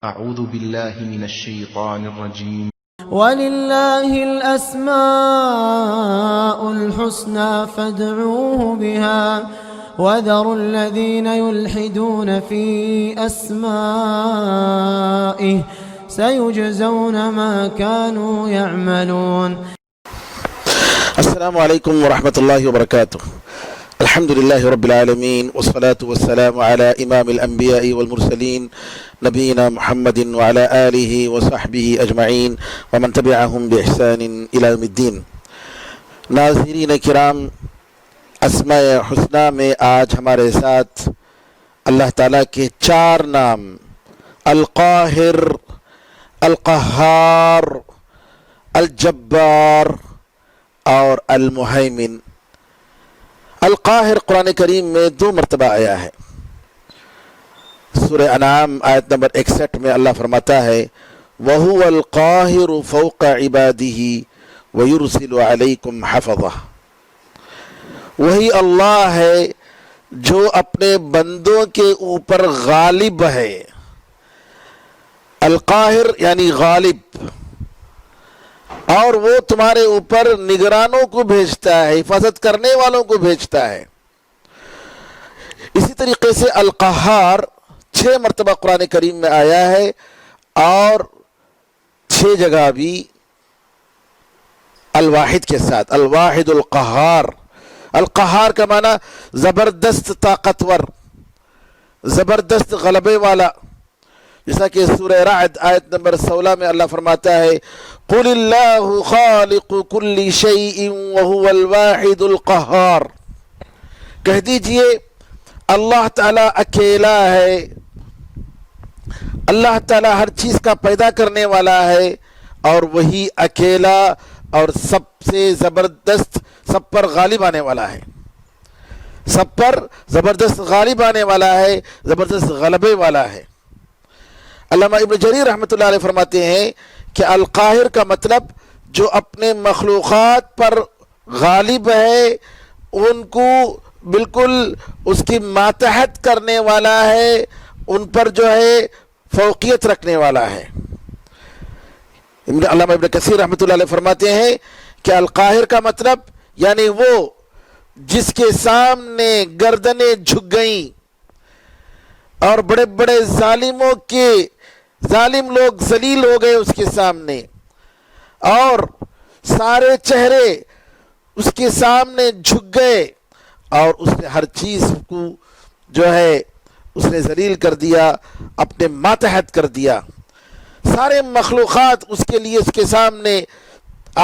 أعوذ بالله من الشيطان الرجيم. ولله الأسماء الحسنى فادعوه بها وذروا الذين يلحدون في أسمائه سيجزون ما كانوا يعملون. السلام عليكم ورحمة الله وبركاته. الحمد لله رب العالمين والصلاة والسلام على إمام الأنبياء والمرسلين نبينا محمد وعلى آله وصحبه أجمعين ومن تبعهم بإحسان إلى يوم الدين. ناظرین کرام، اسماء حسنہ میں آج ہمارے ساتھ اللہ تعالیٰ کے 4 نام القاہر، القہار، الجبار اور المہیمن. القاہر قرآن کریم میں 2 مرتبہ آیا ہے. سورہ انعام آیت نمبر 61 میں اللہ فرماتا ہے وَهُوَ الْقَاهِرُ فَوْقَ عِبَادِهِ وَيُرْسِلُ عَلَيْكُمْ حَفَظَهُ. وہی اللہ ہے جو اپنے بندوں کے اوپر غالب ہے. القاہر یعنی غالب، اور وہ تمہارے اوپر نگرانوں کو بھیجتا ہے، حفاظت کرنے والوں کو بھیجتا ہے. اسی طریقے سے القہار 6 مرتبہ قرآن کریم میں آیا ہے، اور 6 جگہ بھی الواحد کے ساتھ، الواحد القہار. القہار کا معنی زبردست طاقتور، زبردست غلبے والا. جیسا کہ سورہ رعد آیت نمبر 16 میں اللہ فرماتا ہے قُلِ اللَّهُ خَالِقُ كُلِّ شَيْءٍ وَهُوَ الْوَاحِدُ الْقَهَّارُ. کہہ دیجئے اللہ تعالیٰ اکیلا ہے، اللہ تعالیٰ ہر چیز کا پیدا کرنے والا ہے، اور وہی اکیلا اور سب سے زبردست، سب پر غالب آنے والا ہے، سب پر زبردست غالب آنے والا ہے، زبردست غلبے والا ہے. علامہ ابن جریر رحمۃ اللہ علیہ فرماتے ہیں کہ القاہر کا مطلب جو اپنے مخلوقات پر غالب ہے، ان کو بالکل اس کی ماتحت کرنے والا ہے، ان پر جو ہے فوقیت رکھنے والا ہے. علامہ ابن کثیر رحمۃ اللہ علیہ فرماتے ہیں کہ القاہر کا مطلب یعنی وہ جس کے سامنے گردنیں جھک گئیں اور بڑے بڑے ظالم لوگ ذلیل ہو گئے اس کے سامنے، اور سارے چہرے اس کے سامنے جھک گئے، اور اس نے ہر چیز کو جو ہے اس نے ذلیل کر دیا، اپنے ماتحت کر دیا. سارے مخلوقات اس کے لیے اس کے سامنے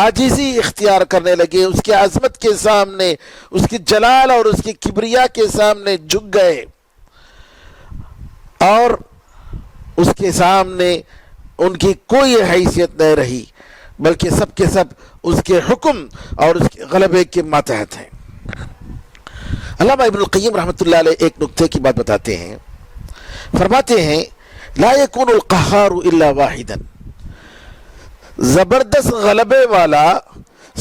عاجزی اختیار کرنے لگے، اس کی عظمت کے سامنے، اس کی جلال اور اس کی کبریا کے سامنے جھک گئے، اور اس کے سامنے ان کی کوئی حیثیت نہیں رہی، بلکہ سب کے سب اس کے حکم اور اس کے غلبے کے ماتحت ہیں. علامہ ابن القیم رحمۃ اللہ علیہ ایک نکتے کی بات بتاتے ہیں، فرماتے ہیں لا یکون القہار الا واحدا. زبردست غلبے والا،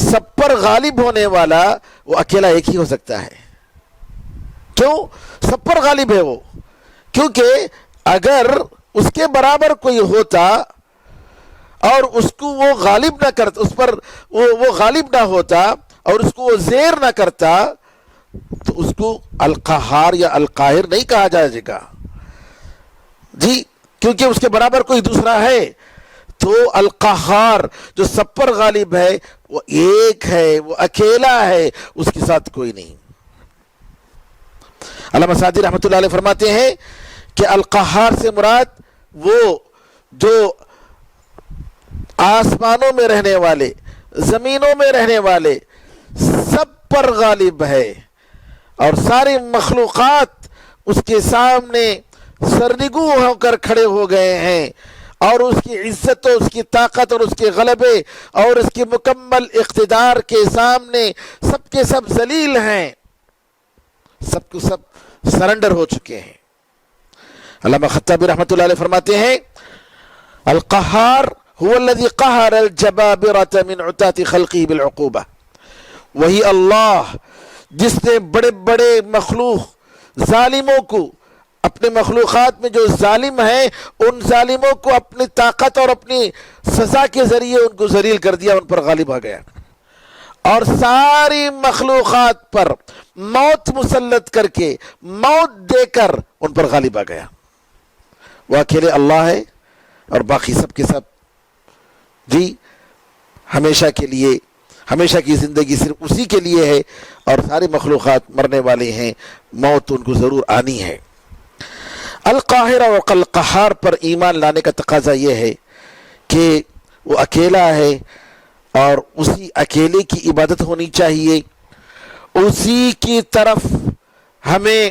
سب پر غالب ہونے والا، وہ اکیلا ایک ہی ہو سکتا ہے. کیوں سب پر غالب ہے وہ؟ کیونکہ اگر اس کے برابر کوئی ہوتا اور اس کو وہ غالب نہ کرتا، اس پر وہ غالب نہ ہوتا اور اس کو وہ زیر نہ کرتا، تو اس کو القہار یا القاہر نہیں کہا جائے گا جی، کیونکہ اس کے برابر کوئی دوسرا ہے. تو القہار جو سب پر غالب ہے وہ ایک ہے، وہ اکیلا ہے، اس کے ساتھ کوئی نہیں. علامہ سعدی رحمۃ اللہ علیہ فرماتے ہیں کہ القہار سے مراد وہ جو آسمانوں میں رہنے والے، زمینوں میں رہنے والے، سب پر غالب ہے، اور ساری مخلوقات اس کے سامنے سرنگو ہو کر کھڑے ہو گئے ہیں، اور اس کی عزت اور اس کی طاقت اور اس کے غلبے اور اس کی مکمل اقتدار کے سامنے سب کے سب ذلیل ہیں، سب کو سب سرنڈر ہو چکے ہیں. علامہ خطابی رحمۃ اللہ علیہ فرماتے ہیں القہار هو الذي قهر الجبابرة من عتاة خلقه بالعقوبة. وہی اللہ جس نے بڑے بڑے مخلوق ظالموں کو اپنے مخلوقات میں جو ظالم ہیں ان ظالموں کو اپنی طاقت اور اپنی سزا کے ذریعے ان کو ذلیل کر دیا، ان پر غالب آ گیا، اور ساری مخلوقات پر موت مسلط کر کے، موت دے کر ان پر غالب آ گیا۔ وہ اکیلے اللہ ہے اور باقی سب کے سب جی ہمیشہ کے لیے، ہمیشہ کی زندگی صرف اسی کے لیے ہے، اور ساری مخلوقات مرنے والے ہیں، موت ان کو ضرور آنی ہے۔ القاہر اور القہار پر ایمان لانے کا تقاضا یہ ہے کہ وہ اکیلا ہے اور اسی اکیلے کی عبادت ہونی چاہیے، اسی کی طرف ہمیں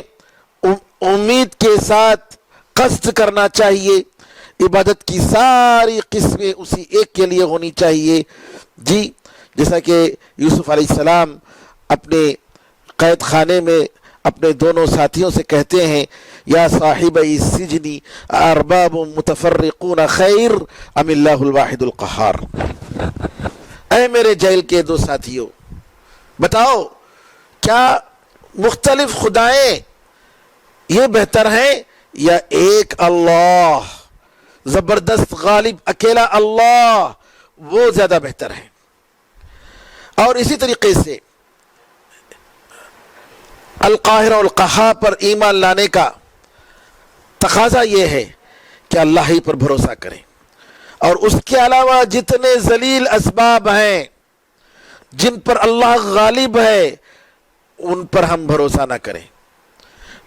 امید کے ساتھ قصد کرنا چاہیے، عبادت کی ساری قسمیں اسی ایک کے لیے ہونی چاہیے۔ جی جیسا کہ یوسف علیہ السلام اپنے قید خانے میں اپنے دونوں ساتھیوں سے کہتے ہیں، یا صاحب السجن ارباب متفرقون خیر ام اللہ الواحد القہار، اے میرے جیل کے دو ساتھیوں، بتاؤ کیا مختلف خدائیں یہ بہتر ہیں یا ایک اللہ زبردست غالب اکیلا اللہ وہ زیادہ بہتر ہے؟ اور اسی طریقے سے القاہر اور القہار پر ایمان لانے کا تقاضا یہ ہے کہ اللہ ہی پر بھروسہ کریں، اور اس کے علاوہ جتنے ذلیل اسباب ہیں جن پر اللہ غالب ہے ان پر ہم بھروسہ نہ کریں،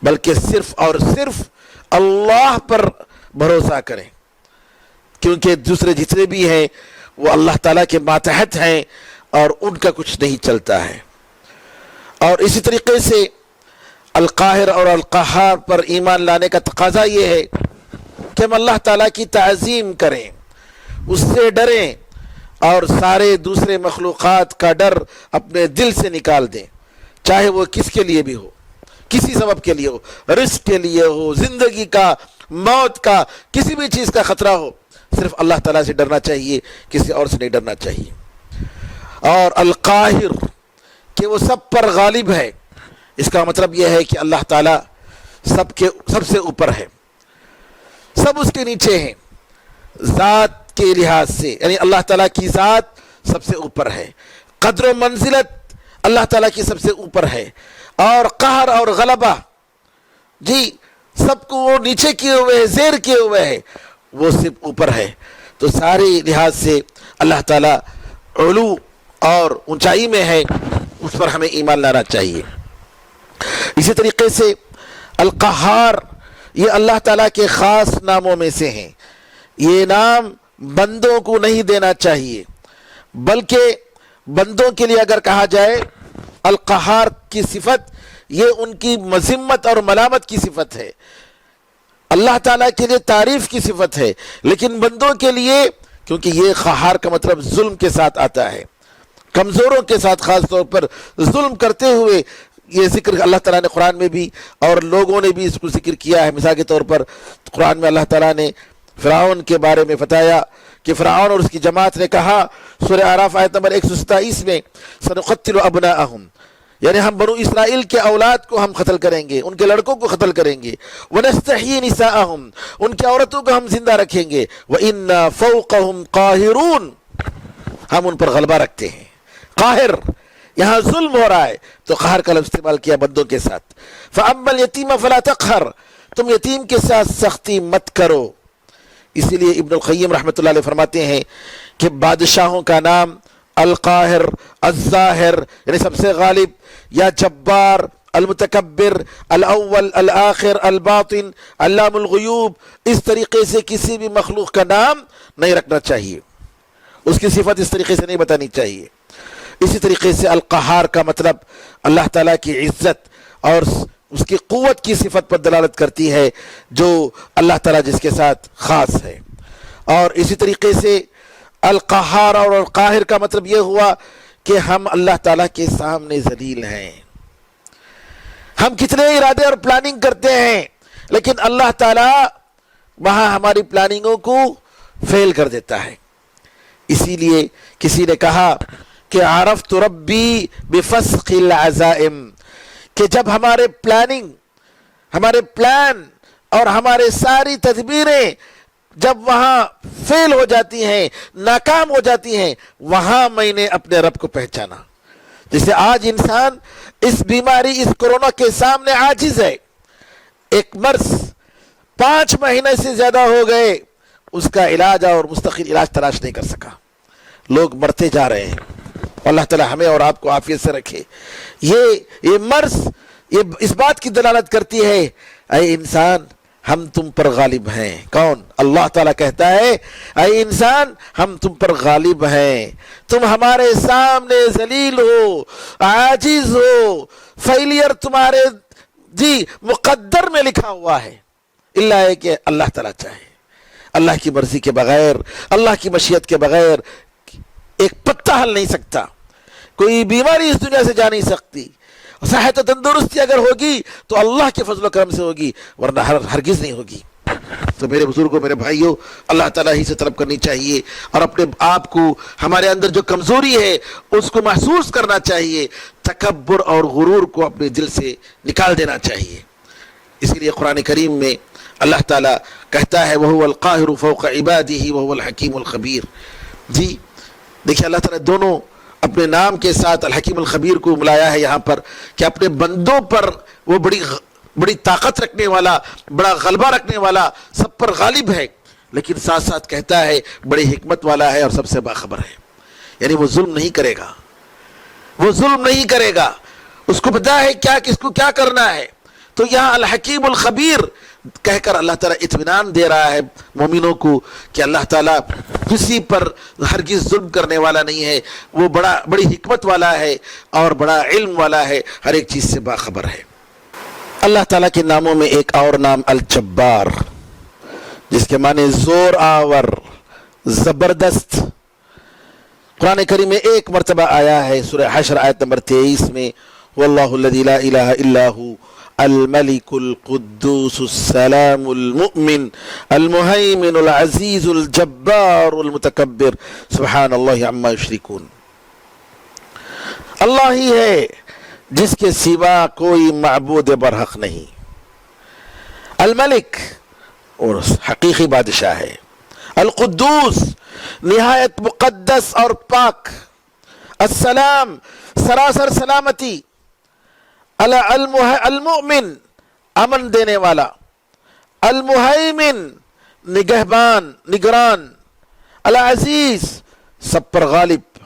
بلکہ صرف اور صرف اللہ پر بھروسہ کریں، کیونکہ دوسرے جتنے بھی ہیں وہ اللہ تعالیٰ کے ماتحت ہیں اور ان کا کچھ نہیں چلتا ہے۔ اور اسی طریقے سے القاہر اور القہار پر ایمان لانے کا تقاضا یہ ہے کہ ہم اللہ تعالیٰ کی تعظیم کریں، اس سے ڈریں، اور سارے دوسرے مخلوقات کا ڈر اپنے دل سے نکال دیں، چاہے وہ کس کے لیے بھی ہو، کسی سبب کے لیے ہو، رزق کے لیے ہو، زندگی کا، موت کا، کسی بھی چیز کا خطرہ ہو، صرف اللہ تعالیٰ سے ڈرنا چاہیے، کسی اور سے نہیں ڈرنا چاہیے۔ اور القاہر کہ وہ سب پر غالب ہے، اس کا مطلب یہ ہے کہ اللہ تعالیٰ سب سے اوپر ہے، سب اس کے نیچے ہیں، ذات کے لحاظ سے، یعنی اللہ تعالیٰ کی ذات سب سے اوپر ہے، قدر و منزلت اللہ تعالیٰ کی سب سے اوپر ہے، اور قہر اور غلبہ جی سب کو وہ نیچے کیے ہوئے ہے، زیر کیے ہوئے ہے، وہ صرف اوپر ہے۔ تو سارے لحاظ سے اللہ تعالیٰ علو اور اونچائی میں ہے، اس پر ہمیں ایمان لانا چاہیے۔ اسی طریقے سے القہار یہ اللہ تعالیٰ کے خاص ناموں میں سے ہیں، یہ نام بندوں کو نہیں دینا چاہیے، بلکہ بندوں کے لیے اگر کہا جائے القہار کی صفت، یہ ان کی مذمت اور ملامت کی صفت ہے، اللہ تعالیٰ کے لیے تعریف کی صفت ہے، لیکن بندوں کے لیے، کیونکہ یہ قہار کا مطلب ظلم کے ساتھ آتا ہے، کمزوروں کے ساتھ خاص طور پر ظلم کرتے ہوئے، یہ ذکر اللہ تعالیٰ نے قرآن میں بھی اور لوگوں نے بھی اس کو ذکر کیا ہے۔ مثال کے طور پر قرآن میں اللہ تعالیٰ نے فرعون کے بارے میں بتایا کہ فرعون اور اس کی جماعت نے کہا، سورہ اعراف آیت نمبر 127 میں، سنقتل ابناءہم، یعنی ہم بنو اسرائیل کے اولاد کو ہم قتل کریں گے، ان کے لڑکوں کو قتل کریں گے، ونستحیی نساءہم، ان کی عورتوں کو ہم زندہ رکھیں گے، وَإِنَّا فَوْقَهُمْ قَاهِرُونَ، ہم ان پر غلبہ رکھتے ہیں۔ قاہر یہاں ظلم ہو رہا ہے تو قہر کا لفظ استعمال کیا بندوں کے ساتھ۔ فَأَمَّا الْيَتِيمَ فَلَا تَقْهَرْ، تم یتیم کے ساتھ سختی مت کرو۔ اسی لیے ابن القیم رحمۃ اللہ علیہ فرماتے ہیں کہ بادشاہوں کا نام القاہر، الظاہر یعنی سب سے غالب، یا جبار، المتکبر، الاول، الآخر، الباطن، علام الغیوب، اس طریقے سے کسی بھی مخلوق کا نام نہیں رکھنا چاہیے، اس کی صفت اس طریقے سے نہیں بتانی چاہیے۔ اسی طریقے سے القہار کا مطلب اللہ تعالیٰ کی عزت اور اس کی قوت کی صفت پر دلالت کرتی ہے جو اللہ تعالیٰ جس کے ساتھ خاص ہے۔ اور اسی طریقے سے القہار اور القاہر کا مطلب یہ ہوا کہ ہم اللہ تعالیٰ کے سامنے ذلیل ہیں، ہم کتنے ارادے اور پلاننگ کرتے ہیں لیکن اللہ تعالیٰ وہاں ہماری پلاننگوں کو فیل کر دیتا ہے۔ اسی لیے کسی نے کہا کہ عرفت ربی بفسق العزائم، کہ جب ہمارے پلان اور ہمارے ساری تدبیریں جب وہاں فیل ہو جاتی ہیں، ناکام ہو جاتی ہیں، وہاں میں نے اپنے رب کو پہچانا۔ جیسے آج انسان اس بیماری، اس کورونا کے سامنے عاجز ہے۔ ایک مرض 5 مہینے سے زیادہ ہو گئے، اس کا علاج اور مستقل علاج تلاش نہیں کر سکا، لوگ مرتے جا رہے ہیں۔ اللہ تعالی ہمیں اور آپ کو عافیت سے رکھے۔ یہ مرض یہ اس بات کی دلالت کرتی ہے، اے انسان ہم تم پر غالب ہیں۔ کون؟ اللہ تعالیٰ کہتا ہے اے انسان ہم تم پر غالب ہیں، تم ہمارے سامنے ذلیل ہو، عاجز ہو، فیلئر تمہارے مقدر میں لکھا ہوا ہے، اللہ ہے کہ اللہ تعالیٰ چاہے۔ اللہ کی مرضی کے بغیر، اللہ کی مشیت کے بغیر ایک پتہ حل نہیں سکتا، کوئی بیماری اس دنیا سے جا نہیں سکتی۔ صحت و تندرستی اگر ہوگی تو اللہ کے فضل و کرم سے ہوگی، ورنہ ہرگز نہیں ہوگی۔ تو میرے بزرگوں، میرے بھائیوں، اللہ تعالیٰ ہی سے طلب کرنی چاہیے، اور اپنے آپ کو، ہمارے اندر جو کمزوری ہے اس کو محسوس کرنا چاہیے، تکبر اور غرور کو اپنے دل سے نکال دینا چاہیے۔ اسی لیے قرآن کریم میں اللہ تعالیٰ کہتا ہے وَهُوَ الْقَاهِرُ فَوْقَ عِبَادِهِ وَهُوَ الْحَكِيمُ الْخَبِيرُ۔ جی دیکھیں، اللہ تعالیٰ دونوں اپنے نام کے ساتھ الحکیم الخبیر کو ملایا ہے یہاں پر، کہ اپنے بندوں پر وہ بڑی طاقت رکھنے والا، بڑا غلبہ رکھنے والا، سب پر غالب ہے، لیکن ساتھ ساتھ کہتا ہے بڑی حکمت والا ہے اور سب سے باخبر ہے۔ یعنی وہ ظلم نہیں کرے گا، وہ ظلم نہیں کرے گا، اس کو پتہ ہے کیا کس کو کیا کرنا ہے۔ تو یہاں الحکیم الخبیر کہہ کر اللہ تعالیٰ اطمینان دے رہا ہے مومنوں کو کہ اللہ تعالیٰ کسی پر ہرگز ظلم کرنے والا نہیں ہے، وہ بڑی حکمت والا ہے اور بڑا علم والا ہے، ہر ایک چیز سے باخبر ہے۔ اللہ تعالیٰ کے ناموں میں ایک اور نام الجبار، جس کے معنی زور آور، زبردست، قرآن کریم میں ایک مرتبہ آیا ہے، سورہ حشر آیت نمبر 23 میں، واللہ الذی لا الہ الا ہو الملك القدوس السلام المؤمن المهيمن العزيز الجبار المتكبر سبحان اللہ عما یشرکون۔ اللہ ہی ہے جس کے سوا کوئی معبود برحق نہیں، الملک اور حقیقی بادشاہ ہے، القدوس نہایت مقدس اور پاک، السلام سراسر سلامتی، المؤمن امن دینے والا، المہیمن نگہبان نگران، العزیز سب پر غالب،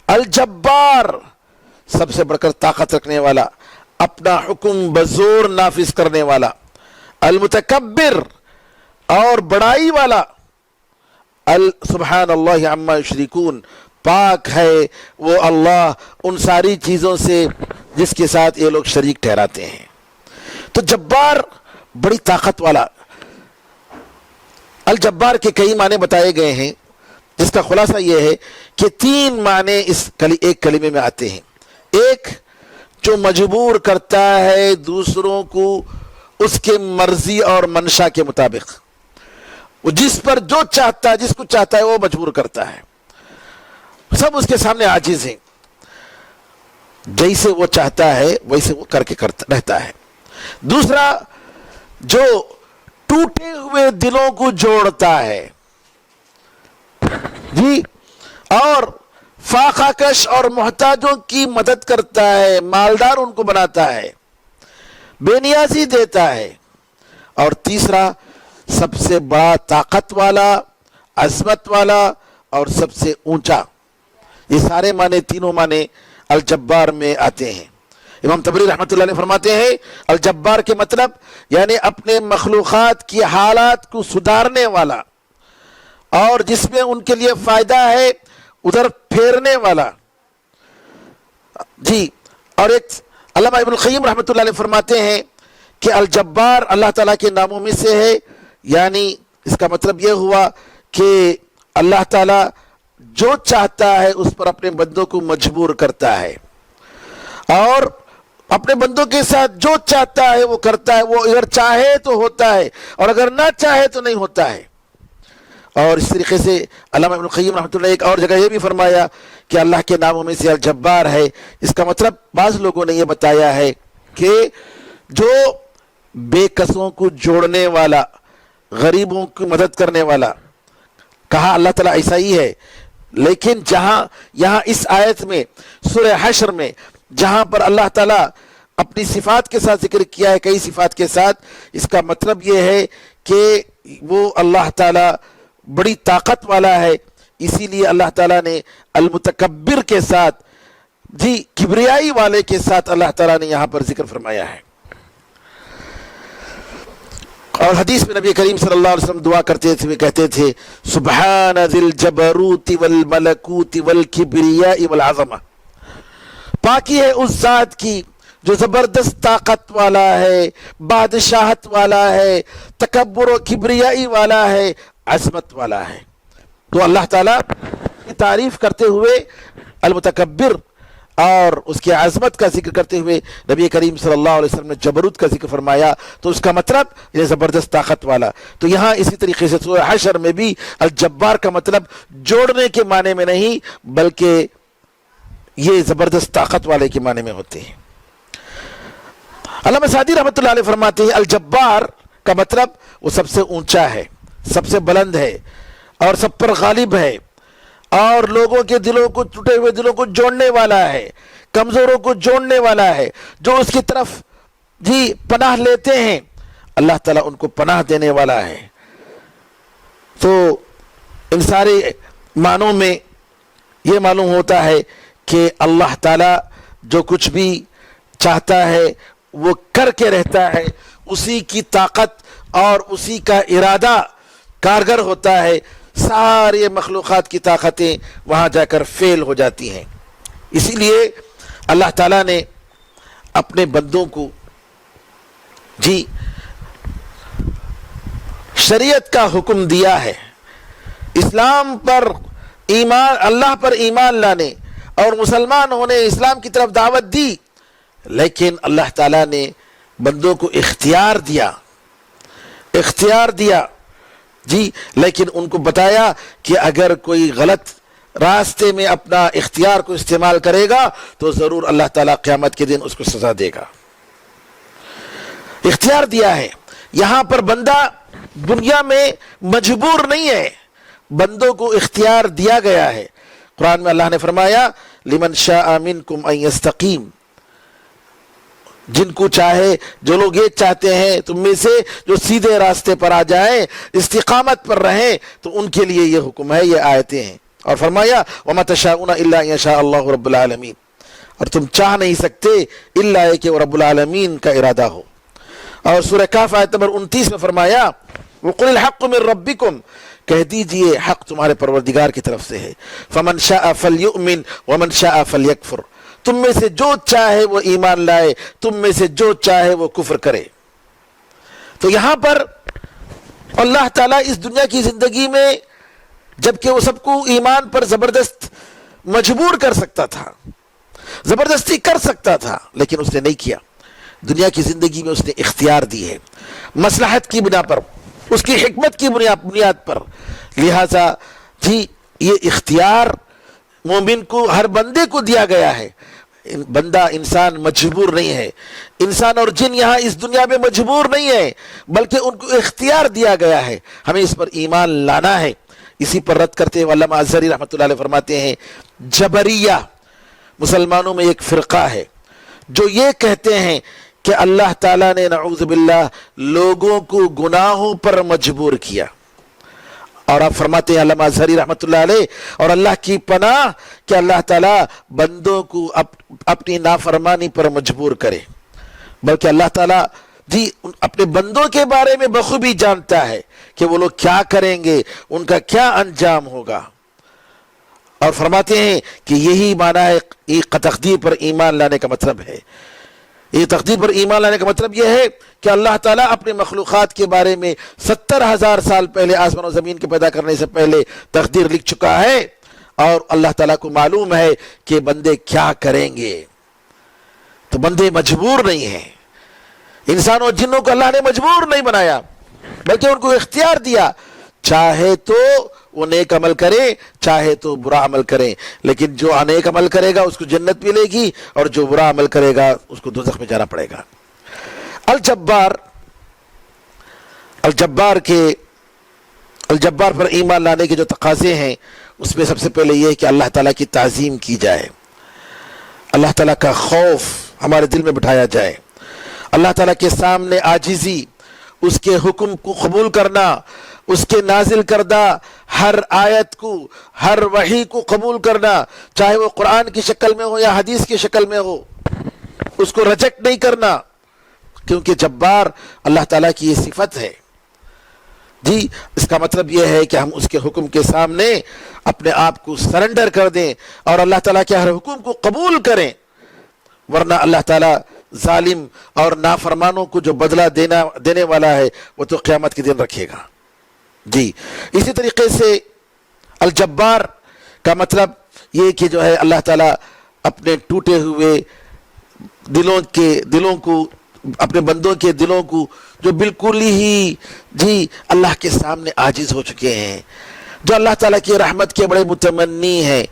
الجبار سب سے بڑھ کر طاقت رکھنے والا، اپنا حکم بزور نافذ کرنے والا، المتکبر اور بڑائی والا، سبحان اللہ عما یشرکون پاک ہے وہ اللہ ان ساری چیزوں سے جس کے ساتھ یہ لوگ شریک ٹھہراتے ہیں۔ تو جبار بڑی طاقت والا، الجبار کے کئی معنی بتائے گئے ہیں، جس کا خلاصہ یہ ہے کہ 3 معنی اس ایک کلمے میں آتے ہیں۔ ایک، جو مجبور کرتا ہے دوسروں کو اس کے مرضی اور منشا کے مطابق، وہ جس پر جو چاہتا ہے، جس کو چاہتا ہے وہ مجبور کرتا ہے، سب اس کے سامنے عاجز ہیں، جیسے وہ چاہتا ہے ویسے وہ کر کے رہتا ہے۔ دوسرا، جو ٹوٹے ہوئے دلوں کو جوڑتا ہے، جی، اور فاقہ کش اور محتاجوں کی مدد کرتا ہے، مالدار ان کو بناتا ہے، بے نیازی دیتا ہے۔ اور تیسرا، سب سے بڑا طاقت والا، عظمت والا اور سب سے اونچا۔ یہ سارے معنی، تینوں معنی الجبار میں آتے ہیں۔ امام طبری رحمۃ اللہ علیہ فرماتے ہیں الجبار کے مطلب یعنی اپنے مخلوقات کی حالات کو سدھارنے والا اور جس میں ان کے لیے فائدہ ہے ادھر پھیرنے والا۔ جی، اور ایک علامہ ابن القیم رحمۃ اللہ علیہ فرماتے ہیں کہ الجبار اللہ تعالیٰ کے ناموں میں سے ہے، یعنی اس کا مطلب یہ ہوا کہ اللہ تعالیٰ جو چاہتا ہے اس پر اپنے بندوں کو مجبور کرتا ہے، اور اپنے بندوں کے ساتھ جو چاہتا ہے وہ کرتا ہے، وہ اگر چاہے تو ہوتا ہے اور اگر نہ چاہے تو نہیں ہوتا ہے۔ اور اس طریقے سے علامہ ابن القیم رحمۃ اللہ ایک اور جگہ یہ بھی فرمایا کہ اللہ کے ناموں میں سے الجبار ہے، اس کا مطلب بعض لوگوں نے یہ بتایا ہے کہ جو بے قصوں کو جوڑنے والا، غریبوں کی مدد کرنے والا، کہا اللہ تعالیٰ ایسا ہی ہے. لیکن یہاں اس آیت میں سورہ حشر میں جہاں پر اللہ تعالیٰ اپنی صفات کے ساتھ ذکر کیا ہے، کئی صفات کے ساتھ، اس کا مطلب یہ ہے کہ وہ اللہ تعالیٰ بڑی طاقت والا ہے. اسی لیے اللہ تعالیٰ نے المتکبر کے ساتھ، کبریائی والے کے ساتھ اللہ تعالیٰ نے یہاں پر ذکر فرمایا ہے. اور حدیث میں نبی کریم صلی اللہ علیہ وسلم دعا کرتے تھے، کہتے تھے سبحان ذی الجبروت والملکوت والکبریاء والعظمہ، پاکی ہے اس ذات کی جو زبردست طاقت والا ہے، بادشاہت والا ہے، تکبر و کبریائی والا ہے، عظمت والا ہے. تو اللہ تعالیٰ کی تعریف کرتے ہوئے المتکبر اور اس کی عظمت کا ذکر کرتے ہوئے نبی کریم صلی اللہ علیہ وسلم نے جبروت کا ذکر فرمایا، تو اس کا مطلب یہ زبردست طاقت والا. تو یہاں اسی طریقے سے سورہ حشر میں بھی الجبار کا مطلب جوڑنے کے معنی میں نہیں بلکہ یہ زبردست طاقت والے کے معنی میں ہوتے ہیں. علامہ سعدی رحمۃ اللہ علیہ فرماتے ہیں الجبار کا مطلب وہ سب سے اونچا ہے، سب سے بلند ہے اور سب پر غالب ہے، اور لوگوں کے دلوں کو، ٹوٹے ہوئے دلوں کو جوڑنے والا ہے، کمزوروں کو جوڑنے والا ہے. جو اس کی طرف پناہ لیتے ہیں اللہ تعالیٰ ان کو پناہ دینے والا ہے. تو ان سارے معنوں میں یہ معلوم ہوتا ہے کہ اللہ تعالیٰ جو کچھ بھی چاہتا ہے وہ کر کے رہتا ہے، اسی کی طاقت اور اسی کا ارادہ کارگر ہوتا ہے. سارے مخلوقات کی طاقتیں وہاں جا کر فیل ہو جاتی ہیں. اسی لیے اللہ تعالیٰ نے اپنے بندوں کو شریعت کا حکم دیا ہے، اسلام پر ایمان، اللہ پر ایمان لانے اور مسلمان ہونے، اسلام کی طرف دعوت دی. لیکن اللہ تعالیٰ نے بندوں کو اختیار دیا لیکن ان کو بتایا کہ اگر کوئی غلط راستے میں اپنا اختیار کو استعمال کرے گا تو ضرور اللہ تعالیٰ قیامت کے دن اس کو سزا دے گا. اختیار دیا ہے. یہاں پر بندہ دنیا میں مجبور نہیں ہے، بندوں کو اختیار دیا گیا ہے. قرآن میں اللہ نے فرمایا لمن شاء منکم ان یستقیم، جن کو چاہے، جو لوگ یہ چاہتے ہیں تم میں سے جو سیدھے راستے پر آ جائیں، استقامت پر رہیں، تو ان کے لیے یہ حکم ہے، یہ آیتیں ہیں. اور فرمایا وَمَا تَشَاءُونَ إِلَّا أَن يَشَاءَ اللَّهُ رَبُّ الْعَالَمِينَ، اور تم چاہ نہیں سکتے الا کہ وہ رب العالمین کا ارادہ ہو. اور سورہ کہف آیت نمبر 29 میں فرمایا وَقُلِ الْحَقُّ مِن رَبِّكُمْ، کہہ دیجئے حق تمہارے پروردگار کی طرف سے ہے. فَمَنْ شَاءَ فَلْيُؤْمِنْ وَمَنْ شَاءَ فَلْيَكْفُرْ، تم میں سے جو چاہے وہ ایمان لائے، تم میں سے جو چاہے وہ کفر کرے. تو یہاں پر اللہ تعالیٰ اس دنیا کی زندگی میں جبکہ وہ سب کو ایمان پر زبردست مجبور کر سکتا تھا، زبردستی کر سکتا تھا، لیکن اس نے نہیں کیا. دنیا کی زندگی میں اس نے اختیار دی ہے، مصلحت کی بنا پر، اس کی حکمت کی بنیاد پر. لہذا یہ اختیار مومن کو، ہر بندے کو دیا گیا ہے. بندہ، انسان مجبور نہیں ہے. انسان اور جن یہاں اس دنیا میں مجبور نہیں ہے بلکہ ان کو اختیار دیا گیا ہے. ہمیں اس پر ایمان لانا ہے. اسی پر رد کرتے ہوئے علامہ ازہری رحمۃ اللہ علیہ فرماتے ہیں جبریہ مسلمانوں میں ایک فرقہ ہے جو یہ کہتے ہیں کہ اللہ تعالیٰ نے نعوذ باللہ لوگوں کو گناہوں پر مجبور کیا. اور آپ فرماتے ہیں علامہ ازہری رحمۃ اللہ علیہ، اور اللہ کی پناہ کہ اللہ تعالیٰ بندوں کو اپنی نافرمانی پر مجبور کرے، بلکہ اللہ تعالیٰ اپنے بندوں کے بارے میں بخوبی جانتا ہے کہ وہ لوگ کیا کریں گے، ان کا کیا انجام ہوگا. اور فرماتے ہیں کہ یہی معنی ہے، یہ تقدیر پر ایمان لانے کا مطلب ہے. یہ تقدیر پر ایمان لانے کا مطلب یہ ہے کہ اللہ تعالیٰ اپنے مخلوقات کے بارے میں 70,000 سال پہلے آسمان و زمین کے پیدا کرنے سے پہلے تقدیر لکھ چکا ہے، اور اللہ تعالیٰ کو معلوم ہے کہ بندے کیا کریں گے. تو بندے مجبور نہیں ہیں. انسانوں اور جنوں کو اللہ نے مجبور نہیں بنایا بلکہ ان کو اختیار دیا، چاہے تو وہ نیک عمل کرے، چاہے تو برا عمل کرے. لیکن جو نیک عمل کرے گا اس کو جنت ملے گی، اور جو برا عمل کرے گا اس کو دوزخ میں جانا پڑے گا. الجبار الجبار پر ایمان لانے کے جو تقاضے ہیں اس میں سب سے پہلے یہ ہے کہ اللہ تعالیٰ کی تعظیم کی جائے، اللہ تعالیٰ کا خوف ہمارے دل میں بٹھایا جائے، اللہ تعالیٰ کے سامنے عاجزی، اس کے حکم کو قبول کرنا، اس کے نازل کردہ ہر آیت کو، ہر وحی کو قبول کرنا، چاہے وہ قرآن کی شکل میں ہو یا حدیث کی شکل میں ہو، اس کو ریجیکٹ نہیں کرنا، کیونکہ جبار اللہ تعالیٰ کی یہ صفت ہے۔ جی اس کا مطلب یہ ہے کہ ہم اس کے حکم کے سامنے اپنے آپ کو سرنڈر کر دیں اور اللہ تعالیٰ کے ہر حکم کو قبول کریں، ورنہ اللہ تعالیٰ ظالم اور نافرمانوں کو جو بدلہ دینے والا ہے وہ تو قیامت کے دن رکھے گا۔ جی اسی طریقے سے الجبار کا مطلب یہ کہ جو ہے اللہ تعالیٰ اپنے ٹوٹے ہوئے دلوں کو، اپنے بندوں کے دلوں کو جو بالکل ہی جی اللہ کے سامنے عاجز ہو چکے ہیں، جو اللہ تعالیٰ کی رحمت کے بڑے متمنی ہیں،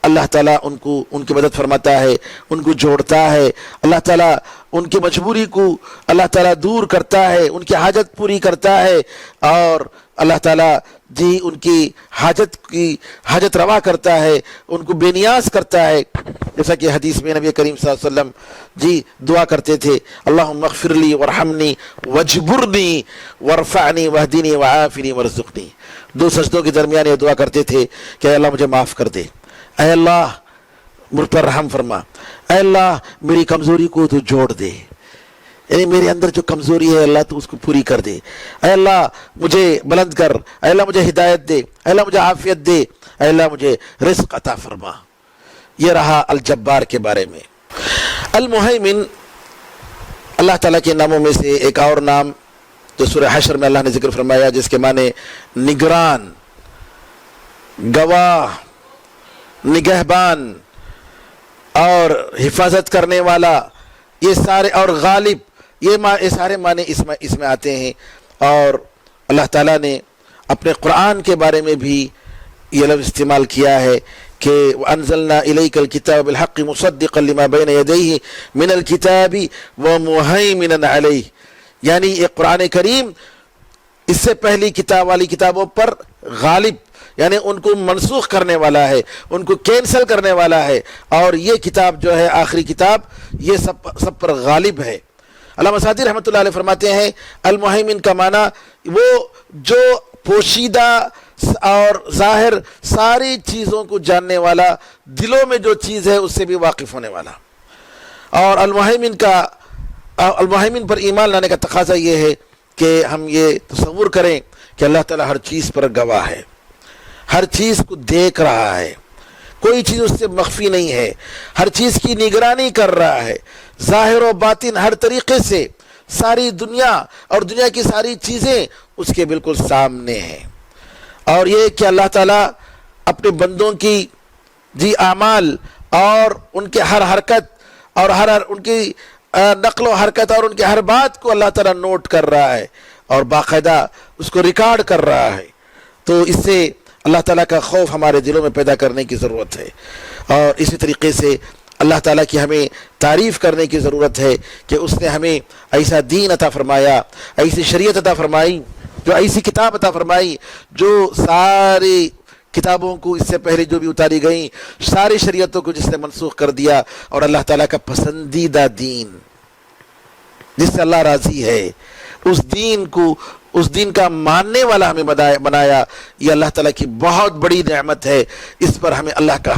اللہ تعالیٰ ان کی مدد فرماتا ہے، ان کو جوڑتا ہے، اللہ تعالیٰ ان کی مجبوری کو اللہ تعالیٰ دور کرتا ہے، ان کی حاجت پوری کرتا ہے، اور اللہ تعالیٰ جی ان کی حاجت روا کرتا ہے، ان کو بے نیاز کرتا ہے، جیسا کہ حدیث میں نبی کریم صلی اللہ علیہ وسلم جی دعا کرتے تھے، اللہم اغفر لی ورحمنی وجبرنی ورفعنی وہدنی وعافنی ورزقنی۔ دو سجدوں کے درمیان یہ دعا کرتے تھے کہ اے اللہ مجھے معاف کر دے، اے اللہ مجھ پر رحم فرما، اے اللہ میری کمزوری کو تو جوڑ دے، یعنی میرے اندر جو کمزوری ہے اللہ تو اس کو پوری کر دے، اے اللہ مجھے بلند کر، اے اللہ مجھے ہدایت دے، اے اللہ مجھے عافیت دے، اے اللہ مجھے رزق عطا فرما۔ یہ رہا الجبار کے بارے میں۔ المہیمن اللہ تعالیٰ کے ناموں میں سے ایک اور نام جو سورہ حشر میں اللہ نے ذکر فرمایا، جس کے معنی نگران، گواہ، نگہبان اور حفاظت کرنے والا، یہ سارے، اور غالب، یہ سارے معنی اس میں آتے ہیں۔ اور اللہ تعالیٰ نے اپنے قرآن کے بارے میں بھی یہ لفظ استعمال کیا ہے کہ وَأَنزَلْنَا إِلَيْكَ الْكِتَابَ بِالْحَقِّ مُصَدِّقًا لِمَا بَيْنَ يَدَيْهِ مِنَ الْكِتَابِ وَمُهَيْمِنًا عَلَيْهِ، یعنی یہ قرآن کریم اس سے پہلی والی کتابوں پر غالب، یعنی ان کو منسوخ کرنے والا ہے، ان کو کینسل کرنے والا ہے، اور یہ کتاب جو ہے آخری کتاب یہ سب پر غالب ہے۔ علامہ سعدی رحمۃ اللہ علیہ فرماتے ہیں المہیمن کا معنی وہ جو پوشیدہ اور ظاہر ساری چیزوں کو جاننے والا، دلوں میں جو چیز ہے اس سے بھی واقف ہونے والا۔ اور المہیمن پر ایمان لانے کا تقاضا یہ ہے کہ ہم یہ تصور کریں کہ اللہ تعالیٰ ہر چیز پر گواہ ہے، ہر چیز کو دیکھ رہا ہے، کوئی چیز اس سے مخفی نہیں ہے، ہر چیز کی نگرانی کر رہا ہے، ظاہر و باطن ہر طریقے سے ساری دنیا اور دنیا کی ساری چیزیں اس کے بالکل سامنے ہیں۔ اور یہ کہ اللہ تعالیٰ اپنے بندوں کی جی اعمال اور ان کے ہر حرکت اور ان کی نقل و حرکت اور ان کی ہر بات کو اللہ تعالیٰ نوٹ کر رہا ہے اور باقاعدہ اس کو ریکارڈ کر رہا ہے، تو اس سے اللہ تعالیٰ کا خوف ہمارے دلوں میں پیدا کرنے کی ضرورت ہے۔ اور اسی طریقے سے اللہ تعالیٰ کی ہمیں تعریف کرنے کی ضرورت ہے کہ اس نے ہمیں ایسا دین عطا فرمایا، ایسی شریعت عطا فرمائی، جو ایسی کتاب عطا فرمائی جو ساری کتابوں کو اس سے پہلے جو بھی اتاری گئیں ساری شریعتوں کو جس نے منسوخ کر دیا، اور اللہ تعالیٰ کا پسندیدہ دین جس سے اللہ راضی ہے، اس دین کا ماننے والا ہمیں بنایا، یہ اللہ تعالیٰ کی بہت بڑی نعمت ہے۔ اس پر ہمیں اللہ کا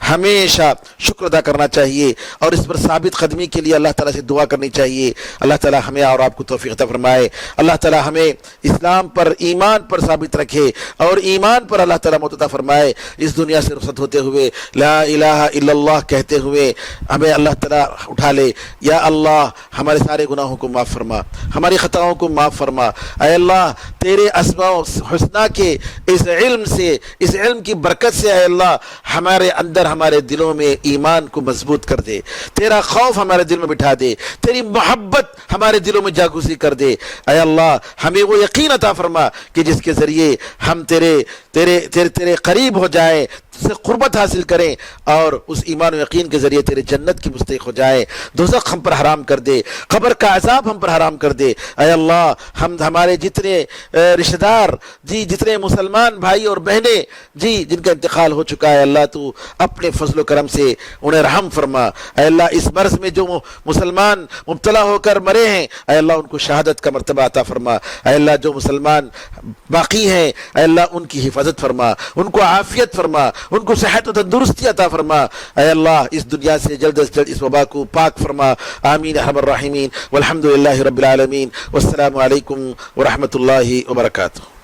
ہمیشہ شکر ادا کرنا چاہیے، اور اس پر ثابت قدمی کے لیے اللہ تعالیٰ سے دعا کرنی چاہیے۔ اللہ تعالیٰ ہمیں اور آپ کو توفیق عطا فرمائے، اللہ تعالیٰ ہمیں اسلام پر، ایمان پر ثابت رکھے، اور ایمان پر اللہ تعالیٰ موت عطا فرمائے۔ اس دنیا سے رخصت ہوتے ہوئے لا الہ الا اللہ کہتے ہوئے ہمیں اللہ تعالیٰ اٹھا لے۔ یا اللہ ہمارے سارے گناہوں کو معاف فرما، ہماری خطاؤں کو معاف فرما۔ اے اللہ تیرے اسماء حسنہ کے اس علم کی برکت سے اے اللہ ہمارے اندر، ہمارے دلوں میں ایمان کو مضبوط کر دے، تیرا خوف ہمارے دل میں بٹھا دے، تیری محبت ہمارے دلوں میں جاگوزی کر دے۔ اے اللہ ہمیں وہ یقین عطا فرما کہ جس کے ذریعے ہم تیرے قریب ہو جائیں، سے قربت حاصل کریں اور اس ایمان و یقین کے ذریعے تیرے جنت کی مستحق ہو جائیں. دوزخ ہم پر حرام کر دے, قبر کا عذاب ہم پر حرام کر دے. اے اللہ ہمارے جتنے رشتہ دار جی, جتنے مسلمان بھائی اور بہنیں جی جن کا انتقال ہو چکا ہے, اللہ تو اپنے فضل و کرم سے انہیں رحم فرما. اے اللہ اس مرض میں جو مسلمان مبتلا ہو کر مرے ہیں, اے اللہ ان کو شہادت کا مرتبہ عطا فرما. اے اللہ جو مسلمان باقی ہیں, اے اللہ ان کی حفاظت فرما, ان کو عافیت فرما, ان کو صحت و تندرستی عطا فرما. اے اللہ اس دنیا سے جلد از جلد اس وبا کو پاک فرما. آمین یا ارحم الراحمین. والحمد للہ رب العالمین. والسلام علیکم ورحمۃ اللہ وبرکاتہ.